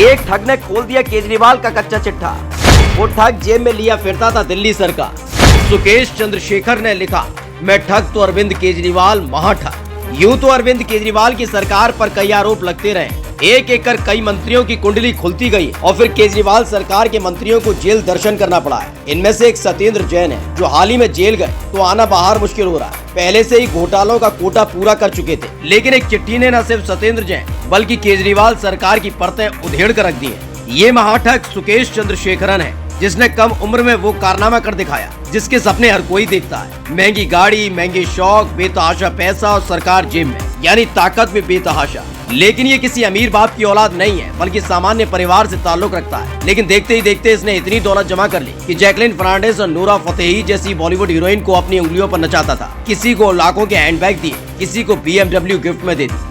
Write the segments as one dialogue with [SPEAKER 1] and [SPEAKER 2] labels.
[SPEAKER 1] एक ठग ने खोल दिया केजरीवाल का कच्चा चिट्ठा। वो ठग जेब में लिया फिरता था दिल्ली सरकार। सुकेश चंद्रशेखर ने लिखा, मैं ठग तो अरविंद केजरीवाल महाठग। यूं तो अरविंद केजरीवाल की सरकार पर कई आरोप लगते रहे, एक एक कर कई मंत्रियों की कुंडली खुलती गई और फिर केजरीवाल सरकार के मंत्रियों को जेल दर्शन करना पड़ा है। इनमें से एक सत्येंद्र जैन है जो हाल ही में जेल गए, तो आना बाहर मुश्किल हो रहा है। पहले से ही घोटालों का कोटा पूरा कर चुके थे, लेकिन एक चिट्ठी ने न सिर्फ सत्येंद्र जैन बल्कि केजरीवाल सरकार की परतें उधेड़ कर रख दी है। ये महाठग सुकेश चंद्रशेखरन है, जिसने कम उम्र में वो कारनामा कर दिखाया जिसके सपने हर कोई देखता है। महंगी गाड़ी, महंगे शौक, बेतहाशा पैसा और सरकार जेब में, यानी ताकत भी बेतहाशा। लेकिन ये किसी अमीर बाप की औलाद नहीं है, बल्कि सामान्य परिवार से ताल्लुक रखता है। लेकिन देखते ही देखते इसने इतनी दौलत जमा कर ली कि जैकलिन फर्नांडिस और नूरा फतेही जैसी बॉलीवुड हीरोइन को अपनी उंगलियों पर नचाता था। किसी को लाखों के हैंडबैग दिए, किसी को BMW गिफ्ट में दे दी।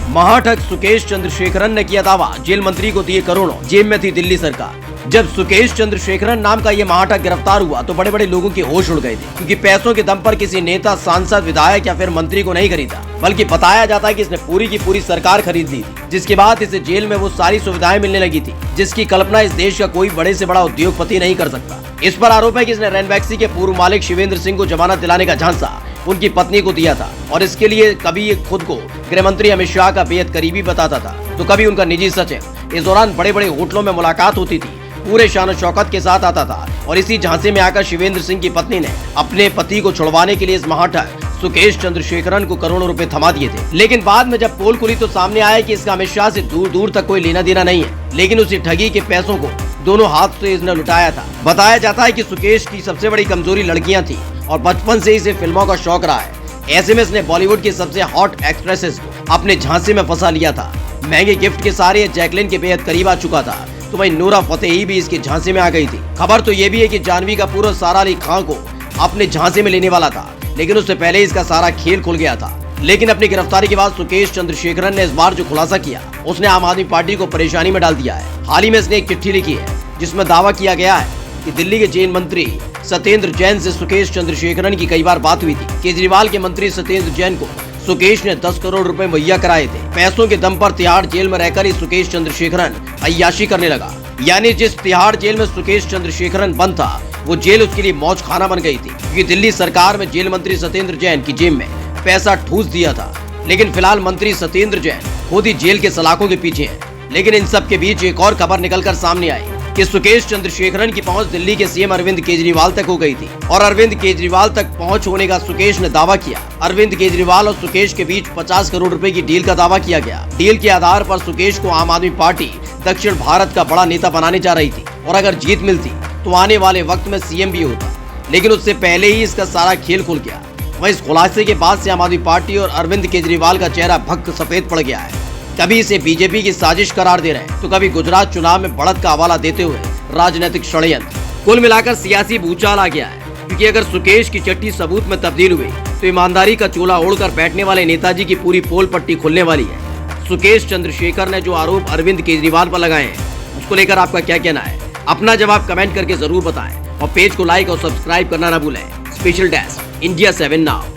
[SPEAKER 1] महाठग सुकेश चंद्रशेखरन ने किया दावा, जेल मंत्री को दिए करोड़ों, जेब में थी दिल्ली सरकार। जब सुकेश चंद्रशेखरन नाम का ये महाठग गिरफ्तार हुआ तो बड़े बड़े लोगों के होश उड़ गए थे, क्योंकि पैसों के दम पर किसी नेता, सांसद, विधायक या फिर मंत्री को नहीं खरीदा, बल्कि बताया जाता है कि इसने पूरी की पूरी सरकार खरीद ली थी, जिसके बाद इसे जेल में वो सारी सुविधाएं मिलने लगी थी जिसकी कल्पना इस देश का कोई बड़े से बड़ा उद्योगपति नहीं कर सकता। इस पर आरोप है कि इसने रैनबैक्सी के पूर्व मालिक शिवेंद्र सिंह को जमानत दिलाने का झांसा उनकी पत्नी को दिया था, और इसके लिए कभी ये खुद को गृह मंत्री अमित शाह का बेहद करीबी बताता था, तो कभी उनका निजी सचिव। इस दौरान बड़े बड़े होटलों में मुलाकात होती थी, पूरे शान शौकत के साथ आता था, और इसी झांसे में आकर शिवेंद्र सिंह की पत्नी ने अपने पति को छुड़वाने के लिए इस महाठग सुकेश चंद्रशेखरन को करोड़ों रुपए थमा दिए थे। लेकिन बाद में जब पोल खुली तो सामने आया कि इसका अमित शाह से दूर दूर तक कोई लेना देना नहीं है, लेकिन उसी ठगी के पैसों को दोनों हाथ से इसने लुटाया था। बताया जाता है कि सुकेश की सबसे बड़ी कमजोरी लड़कियां थी और बचपन से इसे फिल्मों का शौक रहा है। ऐसे में इसने बॉलीवुड की सबसे हॉट एक्ट्रेसेस को अपने झांसे में फंसा लिया था। महंगे गिफ्ट के सारे जैकलिन के बेहद करीब आ चुका था, तो वहीं नूरा फतेही भी इसके झांसे में आ गई थी। खबर तो ये भी है कि जानवी का पूरा सारा अली खान को अपने झांसे में लेने वाला था, लेकिन उससे पहले इसका सारा खेल खुल गया था। लेकिन अपनी गिरफ्तारी के बाद सुकेश चंद्रशेखरन ने इस बार जो खुलासा किया, उसने आम आदमी पार्टी को परेशानी में डाल दिया है। हाल ही में इसने एक चिट्ठी लिखी है जिसमें दावा किया गया है कि दिल्ली के जेल मंत्री सत्येंद्र जैन से सुकेश चंद्रशेखरन की कई बार बात हुई थी। केजरीवाल के मंत्री सत्येंद्र जैन को सुकेश ने 10 करोड़ रुपए मुहैया कराए थे। पैसों के दम पर तिहाड़ जेल में रहकर ही सुकेश चंद्रशेखरन अय्याशी करने लगा, यानी जिस तिहाड़ जेल में सुकेश चंद्रशेखरन बंद था, वो जेल उसके लिए मौज खाना बन गई थी, क्योंकि दिल्ली सरकार में जेल मंत्री सत्येंद्र जैन की जेब में पैसा ठूस दिया था। लेकिन फिलहाल मंत्री सत्येंद्र जैन खुद ही जेल के सलाखों के पीछे हैं। लेकिन इन सब के बीच एक और खबर निकलकर सामने आई कि सुकेश चंद्रशेखरन की पहुंच दिल्ली के सीएम अरविंद केजरीवाल तक हो गई थी, और अरविंद केजरीवाल तक पहुंच होने का सुकेश ने दावा किया। अरविंद केजरीवाल और सुकेश के बीच 50 करोड़ रुपए की डील का दावा किया गया। डील के आधार पर सुकेश को आम आदमी पार्टी दक्षिण भारत का बड़ा नेता बनाने जा रही थी, और अगर जीत मिलती तो आने वाले वक्त में सीएम भी होता। लेकिन उससे पहले ही इसका सारा खेल खुल गया। वहीं इस खुलासे के बाद से आम आदमी पार्टी और अरविंद केजरीवाल का चेहरा भक्क सफेद पड़ गया है। कभी इसे बीजेपी की साजिश करार दे रहे हैं, तो कभी गुजरात चुनाव में बढ़त का हवाला देते हुए राजनीतिक षड्यंत्र। कुल मिलाकर सियासी भूचाल आ गया है, क्योंकि अगर सुकेश की चिट्ठी सबूत में तब्दील हुई तो ईमानदारी का चोला ओढ़कर बैठने वाले नेताजी की पूरी पोल पट्टी खुलने वाली है। सुकेश चंद्रशेखर ने जो आरोप अरविंद केजरीवाल पर लगाए हैं, उसको लेकर आपका क्या कहना है? अपना जवाब कमेंट करके जरूर बताएं, और पेज को लाइक और सब्सक्राइब करना ना भूलें। Special desk India 7 now.